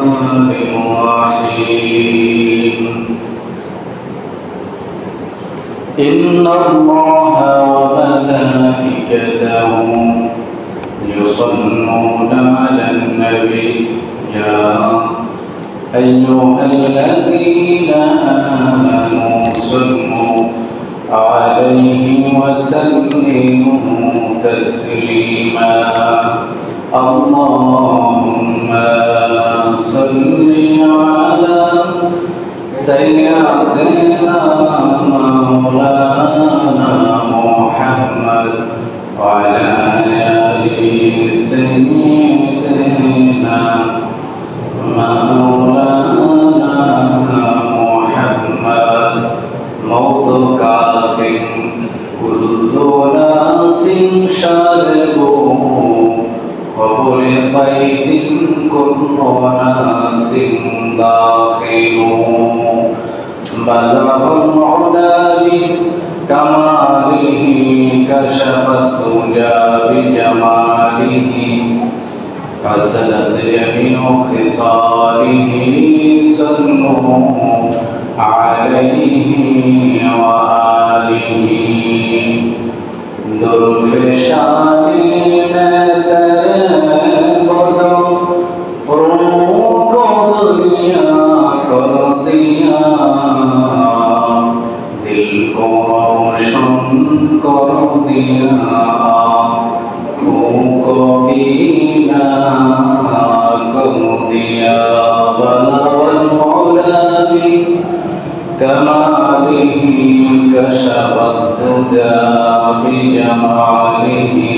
الرحمن الرحيم إن الله وملائكته يصلون على النبي يا أيها الذين آمنوا صلوا عليه وسلموا تسليما اللهم صل على سيدنا مولانا محمد وعلى آل سيدنا مولانا محمد موت قاسم كل ناس شارب وقل قيد كل ناس داخل بلغ العلا بكماله كشف الدجى بجماله حسنت جميع خصاله صلوا عليه وآله درفشان दिल को रोशन कर दिया आँखों को बीना कर दिया बलवल मौला भी कमालिही कशफत दुजा बिजमालिही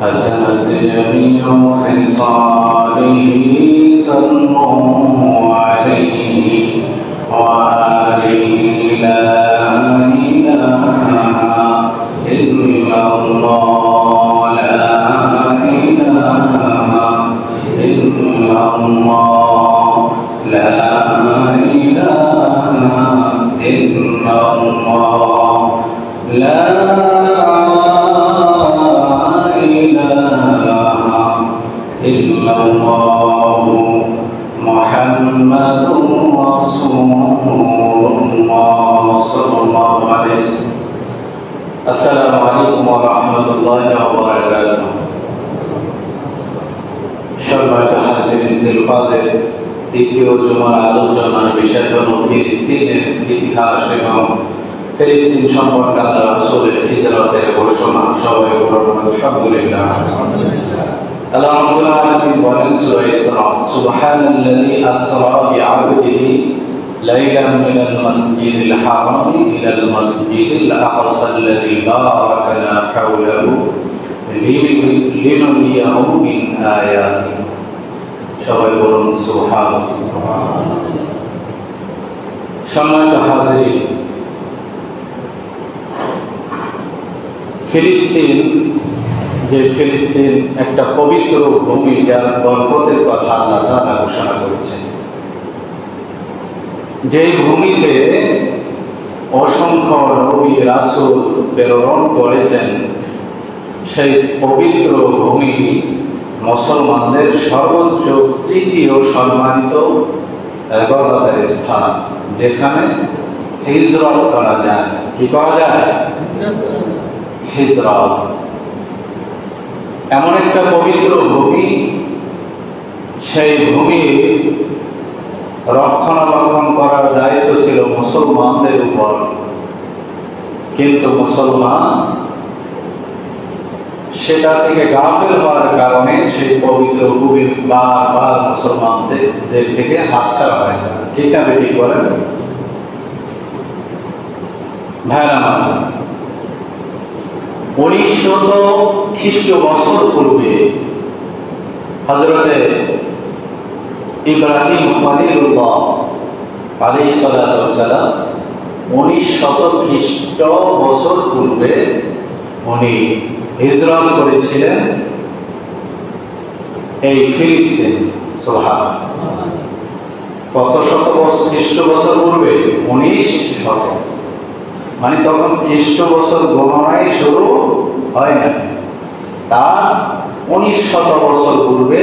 हसनत जमीउ खिसालिही सल्लु अलैहि وآله لا إله إلا الله لا إله إلا الله لا إله إلا الله لا إله إلا الله محمد السلام عليكم ورحمة الله وبركاته সম্মানিত হাজিরিন জিলকাদের তৃতীয় জুমার আলোচনার বিষয় হলো ফিলিস্তিনের ইতিহাস এবং ফিলিস্তিন সম্পর্কে আল্লাহর রাসূলের হিজরতের ঘোষণা। সবাই বলুন আলহামদুলিল্লাহ। আল্লাহ রাব্বুল আলামিন বলেন সূরা ইসরা সুবহানাল্লাযী আসরা বিআবদিহি ليلا من المسجد الحرام إلى المسجد الأقصى الذي باركنا حوله لنريه من آياته সবাই বলুন সুবহানাল্লাহ। সম্মানিত হাজিরিন, ফিলিস্তিন একটা পবিত্র ভূমি, যার বরকতের কথা আল্লাহ তাআলা ঘোষণা করেছেন। যেই ভূমিতে অসংখ্য নবী রাসূল প্রেরণ করেছেন, সেই পবিত্র ভূমি মুসলমানদের সর্বোচ্চ তৃতীয় সম্মানিত ইবাদতের স্থান, যেখানে হিজরত করা যায়। কি করা যায়? হিজরত। এমন একটা পবিত্র ভূমি, সেই ভূমি রক্ষণাবেক্ষণ করার দায়িত্ব ছিল মুসলমানদের উপর, কিন্তু মুসলমান সেটা থেকে গাফিল হওয়ার কারণে সেই পবিত্র ভূমি বারবার মুসলমানদের থেকে হাতছাড়া হয়ে যায়। ঠিক না বেটি বলেন ভাইরা? 1900 খ্রিস্টবর্ষ পূর্বে হযরতে ইব্রাহিম খলিলুল্লাহ আলাইহিস সালাতু ওয়াস সালাম 1900 খ্রিস্টবর্ষ পূর্বে উনি হিজরত করেছিলেন এই ফিলিস্তিন। সুবহানাল্লাহ। কত শত বছর? খ্রিস্টবর্ষ পূর্বে 1900, মানে তখন খ্রিস্টবর্ষ গণনাই শুরু হয় না, তার 1900 বছর পূর্বে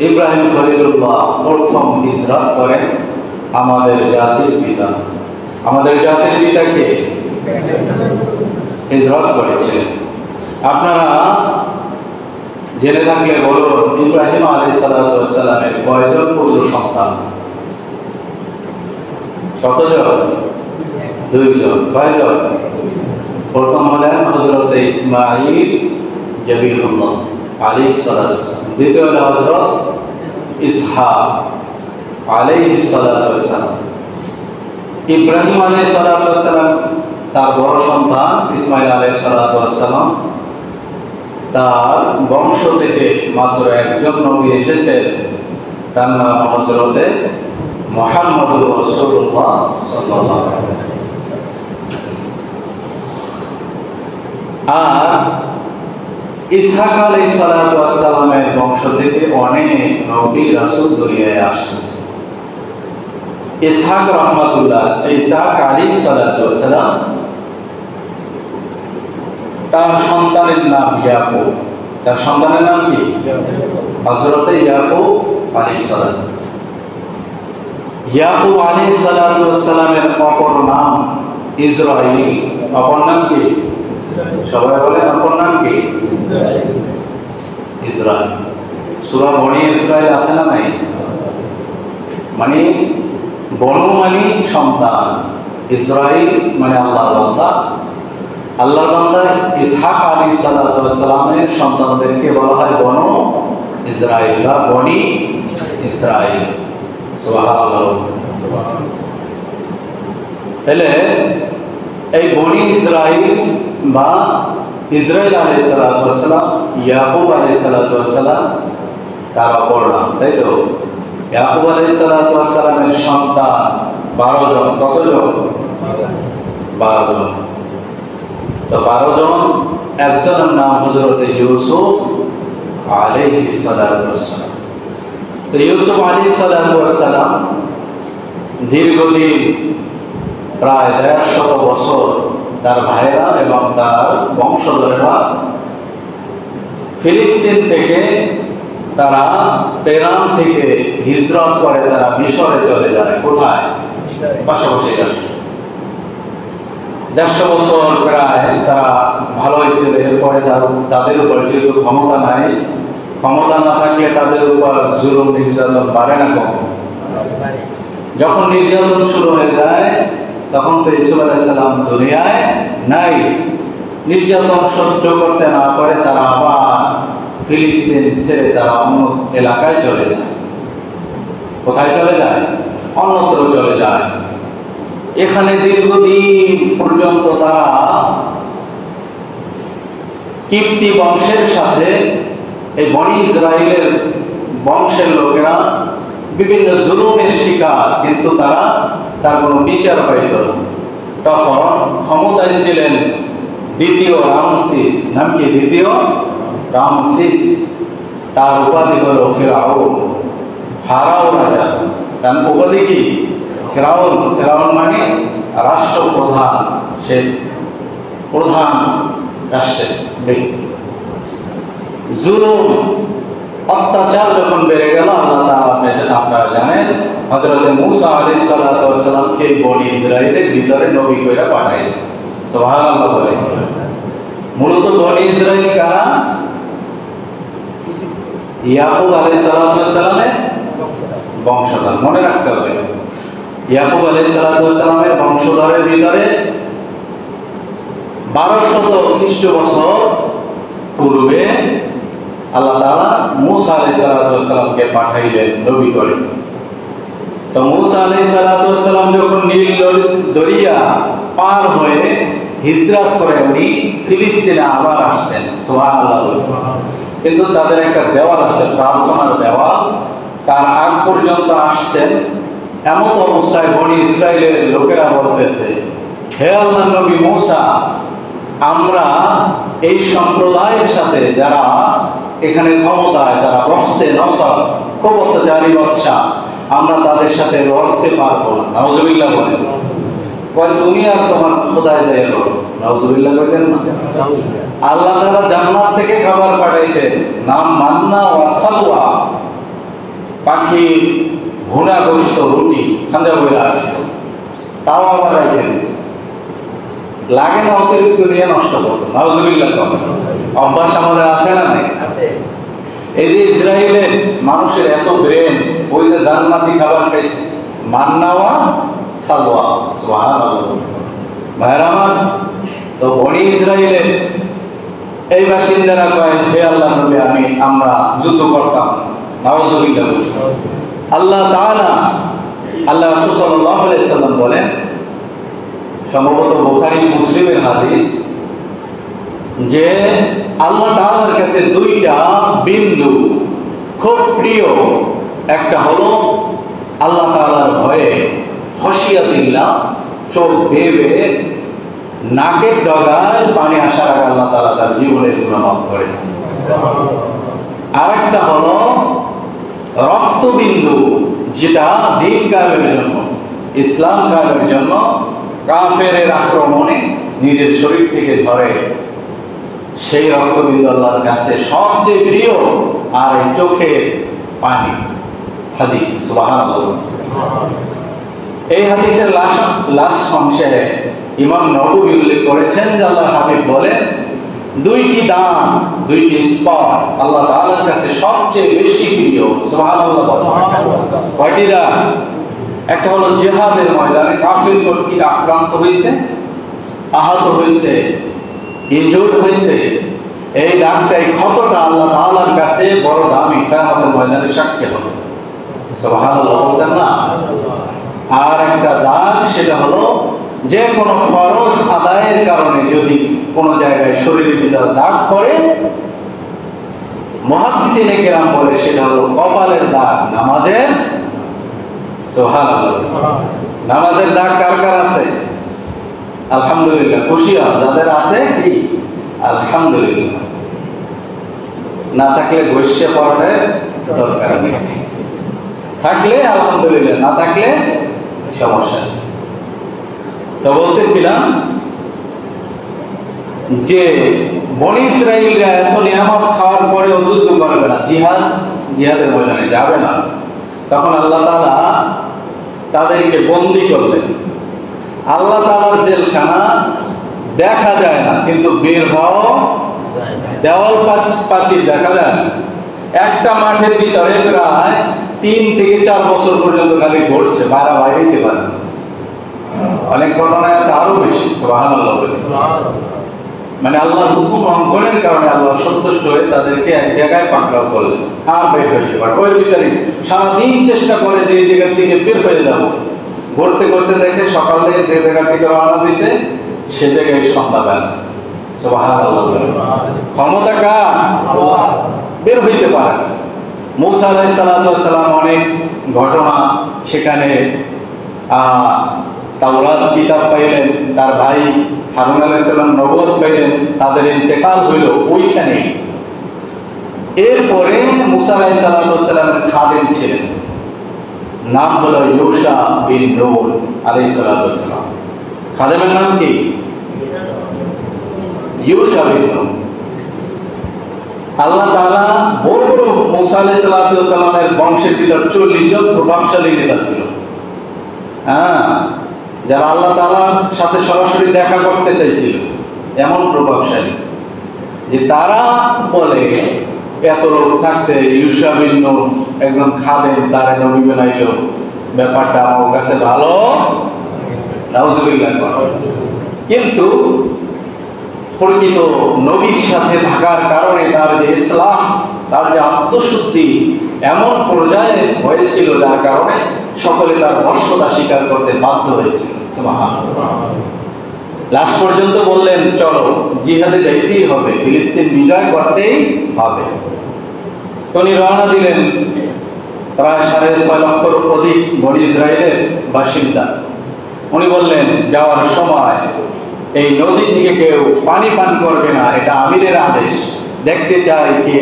ইব্রাহিম খলিলুল্লাহ প্রথম হিজরত করেন আমাদের জাতির পিতা। আমাদের জাতির পিতাকে হিজরত করেছিলেন। আপনারা জেনে থাকলে বলুন, ইব্রাহিম আলাইহিস সালাতু ওয়াস সালামের কয়জন পুত্র সন্তান? কতজন? দুইজন। কয়জন? প্রথম হলেন হযরত ইসমাঈল জবিহুল্লাহ আলাইহিস সালাতু ওয়াস সালাম, দ্বিতীয় হলেন হযরত ইসহাক আলাইহিস সালাতু ওয়াস সালাম। ইব্রাহিম আলাইহিস সালাতু ওয়াস সালাম তার বড় সন্তান ইসমাঈল আলাইহিস সালাতু ওয়াস সালাম, তার বংশ থেকে মাত্র একজন নবী এসেছেন, তার নাম হযরতে মুহাম্মদুর রাসূলুল্লাহ সাল্লাল্লাহু আলাইহি ওয়াসাল্লাম। আর ইসহাক আলাইহিস সালাতু ওয়াস সালামের বংশ থেকে অনেক নবী রাসূল দুনিয়ায় আসছে। ইসহাক রাহমাতুল্লাহ, ইসহাক আলাইহিস সালাতু ওয়াস সালাম, তার সন্তানের নাম ইয়াকুব। তার সন্তানের নাম কি? হযরতে ইয়াকুব আলাইহিস সালাম। ইয়াকুব আলাইহিস সালাতু ওয়াস সালামের অপর নাম ইসরাঈল। অপর নাম কি? সবাই বলেন, অপর নাম কি? ইসরাঈল। সূরা বনি ইসরাঈল আছে না নাই? মানে বনু মানে সন্তান, ইসরাঈল মানে আল্লাহর বান্দা। আল্লাহর বান্দা ইসহাক আলাইহিস সালাতু ওয়াস সালামের সন্তানদেরকে বলা হয় বনু ইসরাঈল বা বনি ইসরাঈল। সুবহানাল্লাহ। তাহলে এই বনি ইসরাঈল বা ইসরাঈল আলাইহিস সালাতু ওয়াস সালাম, ইয়াকুব আলাইহিস সালাতু ওয়াস সালাম তার অপর নাম, তাই তো? ইয়াকুব আলাইহিস সালাতু ওয়াস সালামের সন্তান 12 জন। কতজন? 12 জন। তো 12 জন, একজনের নাম হযরতে ইউসুফ আলাইহিস সালাতু ওয়াস সালাম। তো ইউসুফ আলাইহিস সালাতু ওয়াস সালাম দীর্ঘদিন প্রায় 150 বছর তার ভাইরা এবং তার বংশধরেরা ফিলিস্তিন থেকে, তারা তেহরান থেকে হিজরত করে তারা মিশরে চলে যায়। কোথায়? পাশাপাশি রাষ্ট্র। 150 বছর প্রায় তারা ভালো ছিল। এরপরে তাদের উপর যেহেতু ক্ষমতা নাই, ক্ষমতা না থাকলে তাদের উপর জুলুম নির্যাতন বাড়ে না কম? যখন নির্যাতন শুরু হয়ে যায় তখন তো ইউসুফ আলাইহিস সালাম দুনিয়ায় নাই। নির্যাতন সহ্য করতে না পারে তারা আবার ফিলিস্তিন ছেড়ে তারা অন্য এলাকায় চলে যায়। কোথায় চলে যায়? অন্যত্র চলে যায়। এখানে দীর্ঘদিন পর্যন্ত তারা কিপ্তি বংশের সাথে, এই বনি ইসরাঈলের বংশের লোকেরা বিভিন্ন জুলুমের শিকার, কিন্তু তারা তার কোনো বিচার পাইত না। তখন ক্ষমতায় ছিলেন দ্বিতীয় রামসিস। নাম কি? দ্বিতীয় রামসিস। তার উপাধি হলো ফিরাউন, ফারাও রাজা। তার উপাধি কি? ফিরাউন। ফিরাউন মানে রাষ্ট্রপ্রধান, সে প্রধান রাষ্ট্রের ব্যক্তি। জুলুম অত্যাচার যখন বেড়ে গেল, আল্লাহ তাআলা আপনারা জানেন হযরতে মূসা আলাইহিস সালাতু ওয়াস সালামকে বনি ইসরাঈলের ভিতরে নবী কইরা পাঠাইলেন। সুবহানাল্লাহ বলে। মূলত বনি ইসরাঈল কারা? ইয়াকুব আলাইহিস সালাতু ওয়াস সালামের বংশধর। মনে রাখতে হবে, ইয়াকুব আলাইহিস সালাতু ওয়াস সালামের বংশধরের ভিতরে 1200 খ্রিস্টবছর পূর্বে আল্লাহ তাআলা মূসা আলাইহিস সালাতু ওয়াস সালামকে পাঠাইলেন নবী করে। তো মূসা আলাইহিস সালাতু ওয়াস সালাম যখন নীল দরিয়া পার হয়ে হিজরত করে উনি ফিলিস্তিনে আবার আসছেন। সুবহানাল্লাহ। কিন্তু তাদের একটা দেওয়াল আছে, প্রার্থনার দেওয়াল। তার আগ পর্যন্ত আসছেন, এমন অবস্থায় বনি ইসরাঈলের লোকেরা বলতেছে, হে আল্লাহর নবী মূসা, আমরা এই সম্প্রদায়ের সাথে যারা এখানে ক্ষমতায়, যারা বসতে নসর খুব অত্যাচারী বাদশা, আমরা তাদের সাথে লড়তে পারবো না। নাউজুবিল্লাহ বলেন। কয় তুমি আর তোমার খোদায় যাই লড়ো। নাউজুবিল্লাহ কইতেন না? আল্লাহ তাআলা জান্নাত থেকে খাবার পাঠাইতেন, নাম মান্না ওয়া সালওয়া। পাখির ভুনাগ্রস্ত রুটি খান্দা বইরা আসত, তাও আবার রেখে দিত। লাগে না অতিরিক্ত নিয়ে নষ্ট করতো। নাউজুবিল্লাহ। অভ্যাস আমাদের আছে না নাই? এই যে ইসরায়েলের মানুষের এত ব্রেন, ওই যে জান্নাতি খাবার খাইছে, মান্নাওয়া সালওয়া, সুবহানাল্লাহ। ভাইরা আমার, তো বনি ইসরায়েলের এই বাসিন্দারা কয়, হে আল্লাহ নবী, আমরা যুদ্ধ করতাম। নাউজুবিল্লাহ। আল্লাহ তাআলা, আল্লাহ রাসূল সাল্লাল্লাহু আলাইহি সাল্লাম বলেন, সম্ভবত বুখারী মুসলিমের হাদিস, যে আল্লাহ তাআলার কাছে দুইটা বিন্দু খুব প্রিয়। একটা হলো আল্লাহ তাআলার ভয়ে, খশিয়াতিল্লাহ, চোখ বেয়ে নাকের ডগায় পানি আসার আগে আল্লাহ তাআলা তার জীবনের গুনাহ মাফ করে। আরেকটা হলো রক্তবিন্দু, যেটা দ্বীন কায়েমের জন্য, ইসলাম কায়েমের জন্য কাফেরের আক্রমণে নিজের শরীর থেকে ঝরে, সেই রক্তবিন্দু আল্লাহর কাছে সবচেয়ে প্রিয়। আর এই চোখের পানি। হাদিস, সুবহানাল্লাহ। এই হাদিসের লাস্ট অংশে ইমাম নববী উল্লেখ করেছেন যে আল্লাহর হাবিব বলেন, দুইটি দান, দুইটি স্পট আল্লাহ তাআলার কাছে সবচেয়ে বেশি প্রিয়। সুবহানাল্লাহ। কয়টি দান? একটা হলো জিহাদের ময়দানে কাফির কর্তৃক আক্রান্ত হয়েছে, আহত হয়েছে, ইনজুর্ড হয়েছে, এই দাগটা, এই ক্ষতটা আল্লাহ তাআলার কাছে বড় দামি, কিয়ামতের ময়দানে সাক্ষী হবে। সুবহানাল্লাহ বলতেন না? আর একটা দাগ, সেটা হলো যে কোনো ফরজ আদায়ের কারণে যদি কোনো জায়গায় শরীরের ভিতরে দাগ পড়ে, মুহাদ্দিসিনে কেরাম বলে সেটা হলো কপালের দাগ, নামাজের। সুবহানাল্লাহ। নামাজের দাগ কার কার আছে? আলহামদুলিল্লাহ। খুশি হন যাদের আছে। কি আলহামদুলিল্লাহ। না থাকলে বসে পড়ার দরকার নেই, থাকলে আলহামদুলিল্লাহ, না থাকলে সমস্যা। তো বলতেছিলাম যে বনি ইসরাইলরা এত নিয়ামত খাওয়ার পরেও যুদ্ধ করবে না, জিহাদের ময়দানে যাবে না। তখন আল্লাহ তাআলা তাদেরকে বন্দী করলেন। আল্লাহ তাআলার জেলখানা দেখা যায় না, কিন্তু বের হওয়া, দেওয়াল প্রাচীর দেখা যায়। একটা মাঠের ভিতরে প্রায় 3 থেকে 4 বছর পর্যন্ত খালি ঘটছে, বাইরে যেতে পারে। অনেক ঘটনায় আছে আরো বেশি। সুবহানাল্লাহ। মানে আল্লাহর হুকুম লঙ্ঘনের কারণে আল্লাহ সন্তুষ্ট হয়ে তাদেরকে এক জায়গায় পাকড়াও করলেন, আর বের হইতে পারে। ওই ভিতরে সারাদিন চেষ্টা করে যে এই জায়গা থেকে বের হয়ে যাবো, ঘুরতে ঘুরতে দেখে সকালে যে জায়গা থেকে রওনা দিয়েছে সে জায়গায় সন্ধ্যাবেলা। সুবহানাল্লাহ। ক্ষমতা কার? আল্লাহ। বের হইতে পারে। মূসা আলাইহিস সালাম অনেক ঘটনা, সেখানে তাওরাত কিতাব পাইলেন, তার ভাই হারুন আলাইহিস সালাম নবুয়ত পাইলেন, তাদের ইন্তেকাল হইল ওইখানে। এরপরে মূসা আলাইহিস সালামের খাদেম ছিলেন, নাম হলো ইউশা বিন নূন আলাইহিস সালাম। খাদেমের নাম কি? ইউশা বিন নূন। আল্লাহ তাআলা বড় মূসা আলাইহিস সালামের বংশের ভিতর 40 জন প্রভাবশালী নেতা ছিল, যারা আল্লাহ তাআলার সাথে সরাসরি দেখা করতে চাইছিল, এমন প্রভাবশালী যে তারা বলে এত লোক থাকতে ইউশা বিন নূন একজন খাদেম, তারে নবী বানাইলো, ব্যাপারটা আমার কাছে ভালো। নাউজুবিল্লাহ। কিন্তু প্রকৃত নবীর সাথে থাকার কারণে তার যে ইসলাম, তার যে আত্মশুদ্ধি এমন পর্যায়ে হয়েছিল, যার কারণে সকলে তার বশ্যতা স্বীকার করতে বাধ্য হয়েছিল। সুবহানাল্লাহ। লাস্ট পর্যন্ত বললেন, চলো জিহাদে যাইতেই হবে, ফিলিস্তিন বিজয় করতেই হবে। তিনি রওনা দিলেন। প্রায় 6.5 লক্ষর অধিক বনি ইসরায়েলের বাসিন্দা। উনি বললেন, যাওয়ার সময় এই নদী থেকে কেউ পানি পান করবে না, এটা আমিরের আদেশ। দেখতে চাই কে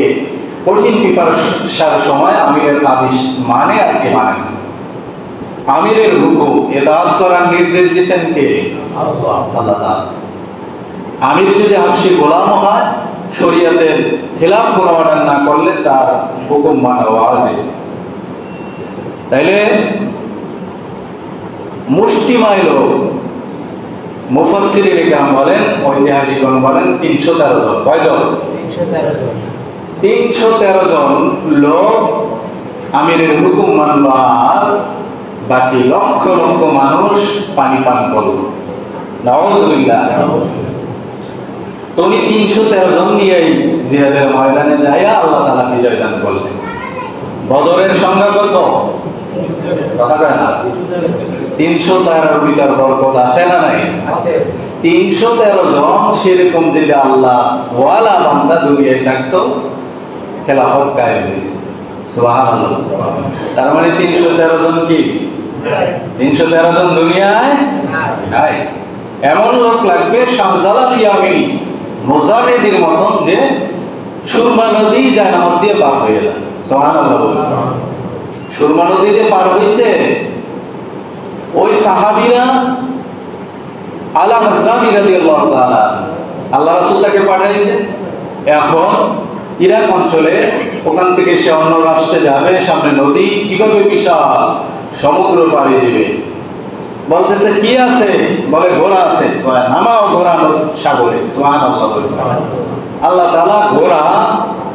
কঠিন পিপাসার সময় আমিরের আদেশ মানে আর কে মানে না। আমিরের হুকুম ইতাআত করার নির্দেশ দিয়েছেন কে? আল্লাহ তাআলা। আমির যদি হাবশী গোলাম হয়, শরীয়তের খেলাফ কোনো অর্ডার না করলে তার হুকুম মানা ওয়াজিব। তাইলে মুষ্টিমায় লোক, মুফাসসিরিনে কেরাম বলেন, ঐতিহাসিকগণ বলেন 313 জন। কয়জন? 313 জন লোক আমিরের হুকুম মানল, আর বাকি লক্ষ লক্ষ মানুষ পানি পান করল। নাউযুবিল্লাহ। তো উনি 313 জন নিয়েই জিহাদের ময়দানে যাইয়া আল্লাহ তাআলা বিজয় দান করলেন। বদরের সংখ্যা কত? কথা কয় না? 313 ভিতর বরকত আছে না নাই? 313 জন সেরকম যদি আল্লাহ ওয়ালা বান্দা দুনিয়ায় থাকতো, খেলাফত কায়েম হয়ে যেত। সুবহানাল্লাহ। তার মানে 313 জন কি? 313 জন দুনিয়ায় নাই। এমন লোক লাগবে শাহজালাল ইয়ামিনী মুজাহিদের মতন, যে সুরমা নদী যায় নামাজ দিয়ে পার হয়ে যায়। সুবহানাল্লাহ। সুরমা নদী যে পার হয়েছে, ওই সাহাবীরা আলা হাজরামি রাদিয়াল্লাহু তাআলা, আল্লাহ রাসূল তাকে পাঠাইছে। এখন ইরাক অঞ্চলে, ওখান থেকে সে অন্য রাষ্ট্রে যাবে, সামনে নদী, কিভাবে বিশাল সমুদ্র পাড়ি দিবে। বলতেছে কি আছে? বলে ঘোড়া আছে। নামাও ঘোড়া সাগরে। সুবহানাল্লাহ। আল্লাহ তাআলা ঘোড়া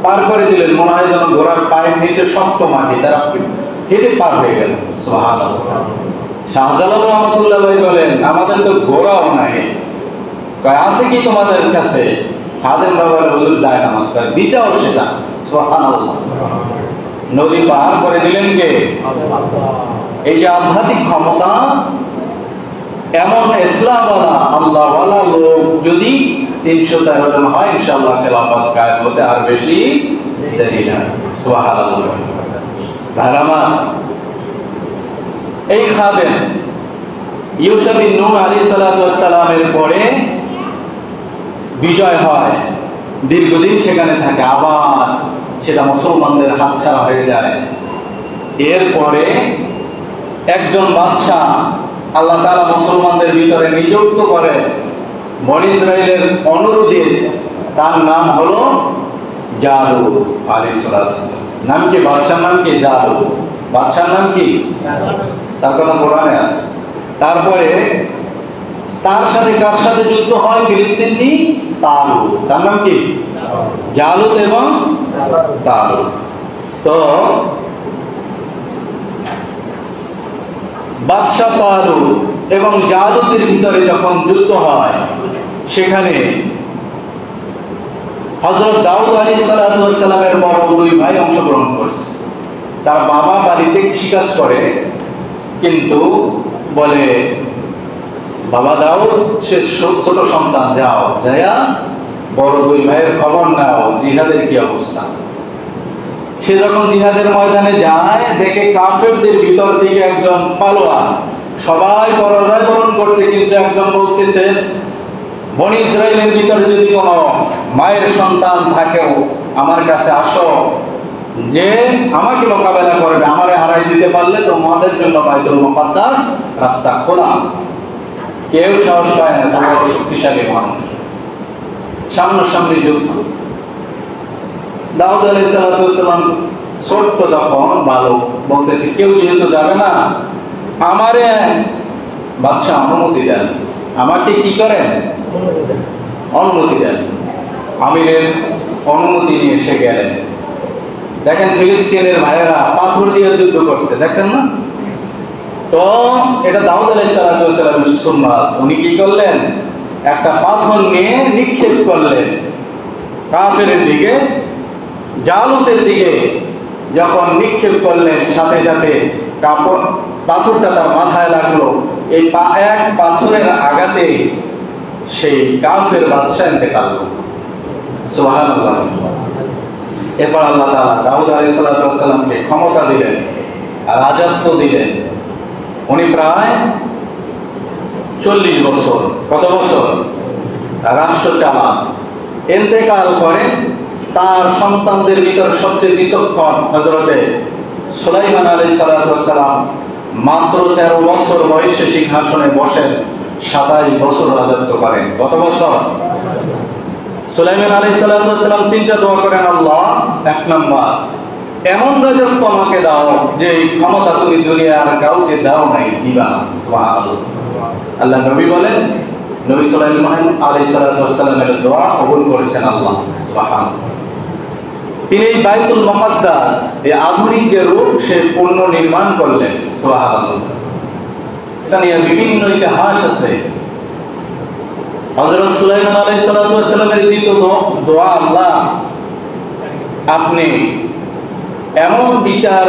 পার করে দিলেন, মনে হয় যেন ঘোড়ার পায়ের নিচে শক্ত মাটি, তারা হেঁটে পার হয়ে গেল। সুবহানাল্লাহ। শাহজালাল রাহমাতুল্লাহ বলেন, আমাদের তো ঘোড়াও নাই। আছে কি তোমাদের কাছে? খাদেম বাবা হুজুর যায় নামাজ পড়ে, বিচাও সেটা। সুবহানাল্লাহ। নদী পার করে দিলেন কে? এই যে আধ্যাত্মিক ক্ষমতা, এমন ইসলামওয়ালা আল্লাহওয়ালা লোক যদি 313 জন হয়, ইনশাআল্লাহ খেলাফত কায়েম হতে আর বেশি দেরি না। সুবহানাল্লাহ। ভাইরা, এই খাদেম ইউসুফ বিন নূহ আলাইহিস সালাতু ওয়াস সালামের পরে বিজয় হয়, দীর্ঘদিন সেখানে থাকে, আবার সেটা মুসলমানদের হাতছাড়া হয়ে যায়। এরপরে একজন বাদশা আল্লাহ তাআলা মুসলমানদের ভিতরে নিযুক্ত করে বনী ইসরাইলের অনুরোধে। তার নাম হলো জালুত আলাইহিস সালাতু ওয়াস সালাম। নাম কি? বাদশার নাম কি? জালুত। বাদশার নাম কি? তার কথা কোরআনে আছে। তারপরে তার সাথে কার সাথে যুদ্ধ হয়? ফিলিস্তিনি তালুত। তার নাম কি? জালুত এবং তালুত। তো বাদশা তালুত এবং জালুতের ভিতরে যখন যুদ্ধ হয়, সেখানে হযরত দাউদ আলাইহিস সালাতু ওয়াস সালামের বড় দুই ভাই অংশগ্রহণ করছে। তার বাবা বাড়িতে কৃষিকাজ করে, কিন্তু বলে বাবা দাউদ, সে ছোট সন্তান, যাও যাইয়া বড় দুই ভাইয়ের খবর নাও, জিহাদের কি অবস্থা। সে যখন জিহাদের ময়দানে যায়, দেখে কাফেরদের ভিতর থেকে একজন পালোয়ান, সবাই পরাজয় বরণ করছে, কিন্তু একজন বলতেছে, বনী ইসরাইলের ভিতরে যদি কোনো মায়ের সন্তান থাকেও আমার কাছে আসো, যে আমাকে মোকাবেলা করবে, আমারে হারাই দিতে পারলে তোমাদের জন্য বাইতুল মুকাদ্দাস রাস্তা খোলা। কেউ সাহস পায় না, তোমার শক্তিশালী মানুষ, সামনাসামনি যুদ্ধ। দাউদ আলাইহিস সালাতু ওয়াস সালাম ছোট্ট যখন বালক, বলতেছে কেউ যেহেতু যাবে না, আমারে বাদশা অনুমতি দেন, আমাকে কি করেন? অনুমতি দেন। আমিরের অনুমতি নিয়ে এসে গেলেন। দেখেন ফিলিস্তিনের ভাইয়েরা পাথর দিয়ে যুদ্ধ করছে, দেখছেন না? তো এটা দাউদ আলাইহিস সালাতু ওয়াস সালামের সুন্নাত। উনি কি করলেন? একটা পাথর নিয়ে নিক্ষেপ করলেন কাফেরের দিকে। জালুতের দিকে যখন নিক্ষেপ করলেন, সাথে সাথে পাথরটা তার মাথায় লাগলো। এই এক পাথরের আঘাতে সেই কাফের বাদশা ইন্তেকাল করল। সুবহানাল্লাহ। এরপর আল্লাহ তাআলা দাউদ আলাইহিস সালাতু ওয়াস সালামকে ক্ষমতা দিলেন, রাজত্ব দিলেন। উনি প্রায় 40 বছর, কত বছর? রাষ্ট্র চালান। ইন্তেকাল করে তার সন্তানদের ভিতর সবচেয়ে বিচক্ষণ হযরতে সুলাইমান আলাইহিস সালাতু ওয়াস সালাম মাত্র 13 বছর বয়সে সিংহাসনে বসেন, 27 বছর রাজত্ব করেন। কত বছর? সুলাইমান আলাইহিস সালাতু ওয়াস সালাম 3টা দোয়া করেন আল্লাহ। 1 নাম্বার, এমন রাজত্ব আমাকে দাও যে এই ক্ষমতা তুমি দুনিয়ার কাউকে দাও নাই, দিবা। সুবহানাল্লাহ। আল্লাহ নবী বলেন, নবী সুলাইমান আলাইহিস সালাতু ওয়াস সালামের দোয়া কবুল করেছেন আল্লাহ। সুবহানাল্লাহ। তিনি এই বাইতুল মুকাদ্দাস, এই আধুনিক যে রূপ, সে পুনর্নির্মাণ করলেন। সুবহানাল্লাহ। এটা নিয়ে বিভিন্ন ইতিহাস আছে। হযরত সুলাইমান আলাইহিস সালাতু ওয়াস সালামের দ্বিতীয় দোয়া, আল্লাহ আপনি এমন বিচার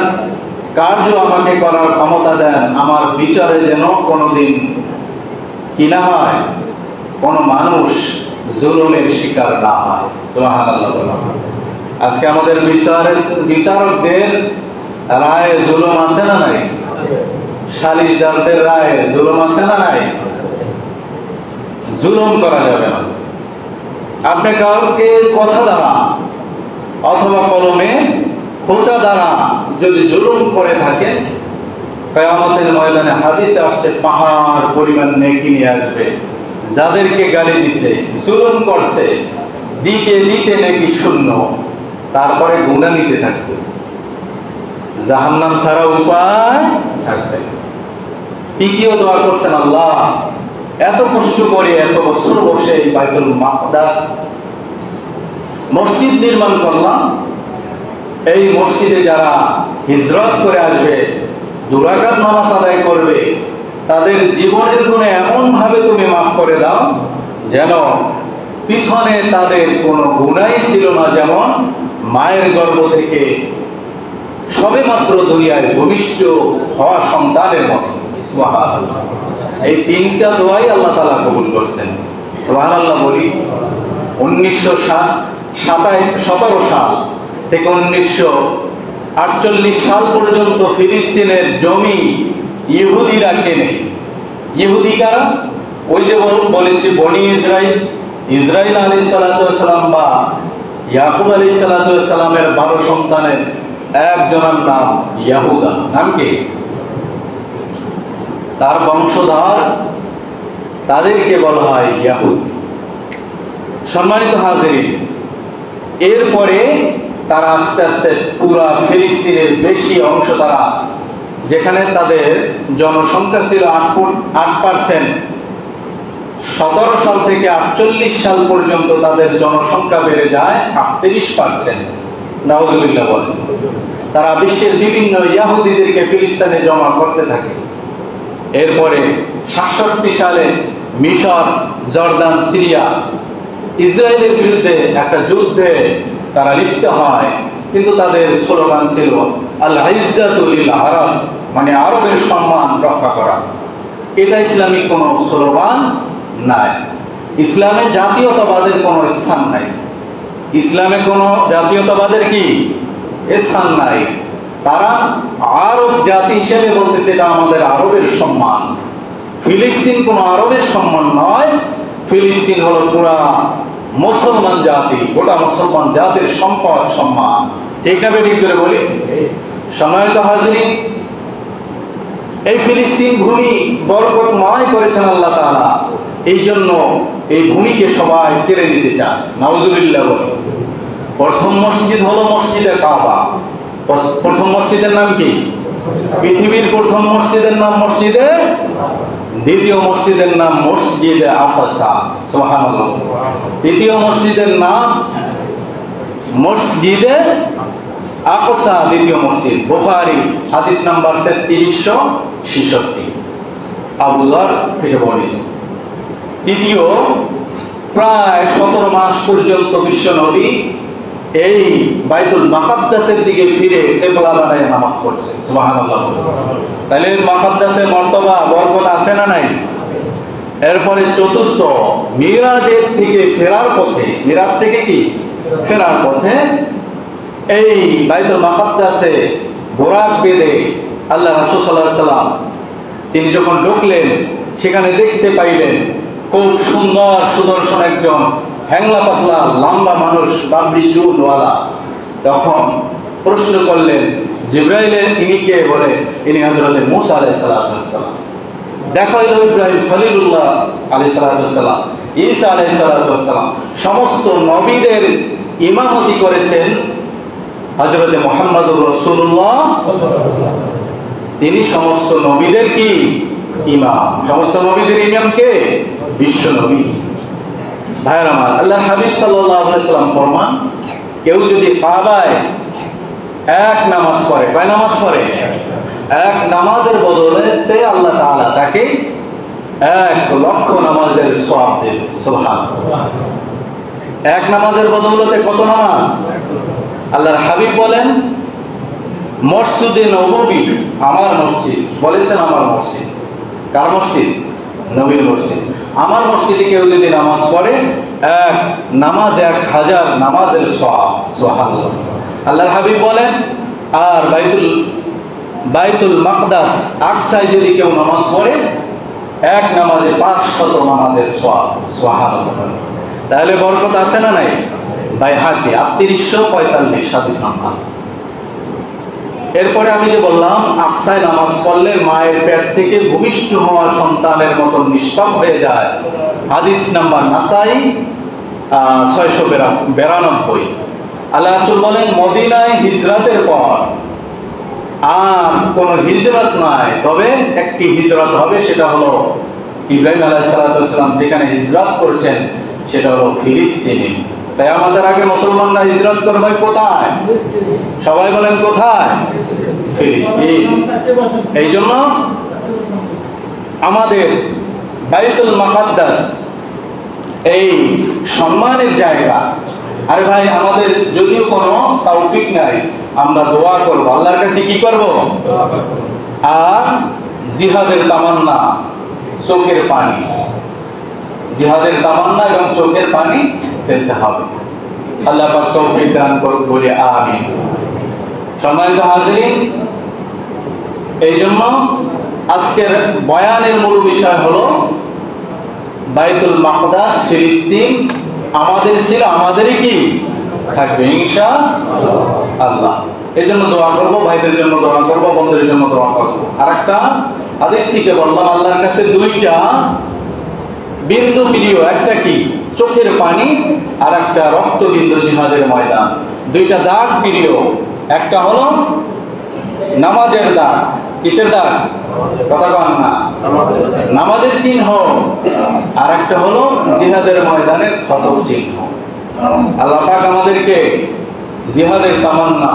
কার্য আমাকে করার ক্ষমতা দেন, আমার বিচারে যেন কোনোদিন কি না হয়, কোনো মানুষ জুলুমের শিকার না হয়। সুবহানাল্লাহ। আজকে আমাদের বিচারকদের রায়ে জুলুম আছে না নাই? সালিশদারদের রায়ে জুলুম আছে না নাই? জুলুম করা যাবে না। আপনি কাউকে কথা দ্বারা অথবা কলমে খোঁচা দ্বারা যদি জুলুম করে থাকেন, কিয়ামতের ময়দানে হাদিসে আসছে পাহাড় পরিমাণ নেকি নিয়ে আসবে। যাদেরকে গালি দিছে, জুলুম করছে, দিতে দিতে নেকি শূন্য, তারপরে গুনাহ নিতে থাকবে, জাহান্নাম ছাড়া উপায় থাকবে। তৃতীয় দোয়া করছেন, আল্লাহ এত কষ্ট করে এত বছর বসে এই বাইতুল মুকাদ্দাস মসজিদ নির্মাণ করলাম, এই মসজিদে যারা হিজরত করে আসবে, 2 রাকাত নামাজ আদায় করবে, তাদের জীবনের গুণে এমন ভাবে তুমি মাফ করে দাও যেন পিছনে তাদের কোনো গুনাহই ছিল না, যেমন মায়ের গর্ভ থেকে সবেমাত্র দুনিয়ায় ভূমিষ্ঠ হওয়া সন্তানের মতো। সুবহানাল্লাহ। এই 3টা দোয়াই আল্লাহ তাআলা কবুল করছেন। সুবহানাল্লাহ বলি। 1917 সাল থেকে 1948 সাল পর্যন্ত ফিলিস্তিনের জমি ইহুদিরা কেনে। ইহুদি কারা? ওই যে বলেছি বনি ইসরাইল আলাইহিস সালাতু ওয়াস সালাম বা ইয়াকুব আলাইহিস সালাতু ওয়াস সালামের 12 সন্তানের একজনের নাম ইয়াহুদা। নাম কি? তার বংশধর, তাদেরকে বলা হয় ইয়াহুদি। সম্মানিত হাজিরিন, এরপরে তারা আস্তে আস্তে পুরা ফিলিস্তিনের বেশি অংশ, তারা যেখানে তাদের জনসংখ্যা ছিল 8%, 17 সাল থেকে 48 সাল পর্যন্ত তাদের জনসংখ্যা বেড়ে যায় 38%। নাউজুবিল্লাহ বলেন। তারা বিশ্বের বিভিন্ন ইহুদিদেরকে ফিলিস্তিনে জমা করতে থাকে। এরপরে 67 সালে মিশর, জর্দান, সিরিয়া ইসরায়েলের বিরুদ্ধে একটা যুদ্ধে তারা লিপ্ত হয়, কিন্তু তাদের স্লোগান ছিল আল ইজ্জাতু লিল আরব, মানে আরবের সম্মান রক্ষা করা। এটা ইসলামিক কোনো স্লোগান নাই। ইসলামে জাতীয়তাবাদের কোনো স্থান নাই। ইসলামে কোনো জাতীয়তাবাদের কি স্থান নাই। তারা আরব জাতি হিসেবে বলতেছে এটা আমাদের আরবের সম্মান। ফিলিস্তিন কোনো আরবের সম্মান নয়, ফিলিস্তিন হলো পুরা মুসলমান জাতি, গোটা মুসলমান জাতির সম্পদ, সম্মান। ঠিক না ঠিক করে বলি? সম্মানিত হাজিরিন, এই ফিলিস্তিন ভূমি বরকতময় করেছেন আল্লাহ তাআলা। এই জন্য এই ভূমিকে সবাই কেড়ে নিতে চায়। নাউজুবিল্লাহ বলি। প্রথম মসজিদ হলো মসজিদে কাবা। প্রথম মসজিদের নাম কি? পৃথিবীর প্রথম মসজিদের নাম মসজিদে, দ্বিতীয় মসজিদের নাম মসজিদে আকসা। সুবহানাল্লাহ। তৃতীয় মসজিদের নাম মসজিদে আকসা, দ্বিতীয় মসজিদ। বুখারী হাদিস নাম্বার 3366, আবু যর থেকে বর্ণিত। তৃতীয়, প্রায় 17 মাস পর্যন্ত বিশ্ব নবী এই বাইতুল মুকাদ্দাসের দিকে ফিরে কিবলা বানায় নামাজ পড়ছে। সুবহানাল্লাহ। তাহলে মুকাদ্দাসের মর্তবা বরকত আছে না নাই? এরপরে চতুর্থ, মিরাজের থেকে ফেরার পথে, মিরাজ থেকে কি ফেরার পথে এই বাইতুল মুকাদ্দাসে বোরাক বেঁধে আল্লাহ রাসূল সাল্লাল্লাহু আলাইহি সাল্লাম তিনি যখন ঢুকলেন, সেখানে দেখতে পাইলেন খুব সুন্দর সুদর্শন একজন হ্যাংলা পাতলা লম্বা মানুষ, বাবরি চুলওয়ালা। তখন প্রশ্ন করলেন জিবরাইলের, ইনি কে? বলে ইনি হযরত মুসা আলাইহিস সালাম। দেখা হলো ইব্রাহিম খলিলুল্লাহ আলাইহিস সালাম, ঈসা আলাইহিস সালাম, সমস্ত নবীদের ইমামতি করেছেন হযরত মুহাম্মদুর রাসূলুল্লাহ, তিনি সমস্ত নবীদের কি ইমাম। সমস্ত নবীদের ইমাম কে? বিশ্ব নবী। ভাইরা আমার, আল্লাহর হাবিব সাল্লাল্লাহু আলাইহি সাল্লাম ফরমান, কেউ যদি কাবায় এক নামাজ পড়ে, কয় নামাজ পড়ে? এক নামাজের বদলে আল্লাহ তাআলা তাকে 1,00,000 নামাজের সওয়াব দেবে। সুবহানাল্লাহ। এক নামাজের বদৌলতে কত নামাজ? আল্লাহর হাবিব বলেন, মসজিদে নববী আমার মসজিদ, বলেছেন আমার মসজিদ। কার মসজিদ? নবীর মসজিদ। আমার মসজিদে কেউ যদি নামাজ পড়ে, এক নামাজ 1,000 নামাজের সওয়াব। সুবহানাল্লাহ। আল্লাহর হাবিব বলেন, আর বাইতুল মাকদাস আকসায় যদি কেউ নামাজ পড়ে, এক নামাজে 500 নামাজের সওয়াব। সুবহানাল্লাহ। তাহলে বরকত আছে না নাই? বাইহাকি 3845 হাদিস নাম্বার। এরপরে আমি যে বললাম, আকসায় নামাজ পড়লে মায়ের পেট থেকে ভূমিষ্ঠ হওয়া সন্তানের মতো নিষ্পাপ হয়ে যায়। হাদিস নাম্বার নাসাই 692। আল্লাহ রাসূল বলেন, মদিনায় হিজরতের পর আর কোন হিজরত নাই, তবে একটি হিজরত হবে, সেটা হলো ইব্রাহিম আলাইহিস সালাম যেখানে হিজরত করেছেন, সেটা হলো ফিলিস্তিনে। তাই আমাদের আগে মুসলমানরা হিজরত করবে কোথায়? সবাই বলেন কোথায়? ফিলিস্তিন। এই জন্য আমাদের বাইতুল মুকাদ্দাস এই সম্মানের জায়গা। আরে ভাই, আমাদের যদিও কোনো তৌফিক নাই, আমরা দোয়া করব, আল্লাহর কাছে কি করব? আর জিহাদের তামান্না, চোখের পানি, জিহাদের তামান্না এবং চোখের পানি ফেলতে হবে। আল্লাহ পাক তৌফিক দান করুন, বলি আমিন। সম্মানিত হাজিরিন, এই জন্য আজকের বয়ানের মূল বিষয় হলো বাইতুল মাকদাস ফিলিস্তিন আমাদের ছিল, আমাদেরই কি থাকবে ইনশাআল্লাহ। এই জন্য দোয়া করবো, ভাইদের জন্য দোয়া করবো, বন্ধুদের জন্য দোয়া করবো। আর একটা হাদিস থেকে বললাম, আল্লাহর কাছে দুইটা বিন্দু প্রিয়, একটা কি চোখের পানি, আর একটা রক্তবিন্দু জিহাদের ময়দান। দুইটা দাগ প্রিয়, একটা হলো নামাজের দাগ। কিসের দাগ? কথা কন না, নামাজের চিহ্ন। আর একটা হলো জিহাদের ময়দানের ক্ষতর চিহ্ন। আল্লাহ পাক আমাদেরকে জিহাদের তামান্না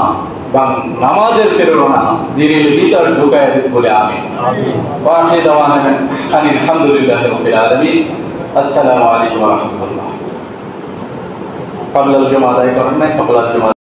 বা নামাজের প্রেরণা দিনের ভিতর ঢুকায় বলে আমিন। ওয়া আখিরু দাওয়ানা আলহামদুলিল্লাহি রাব্বিল আলামিন। আসসালামু আলাইকুম ওয়া রাহমাতুল্লাহ। ক্বাবলাল জুমআ আদায় করেন নাই? ক্বাবলাল জুমআ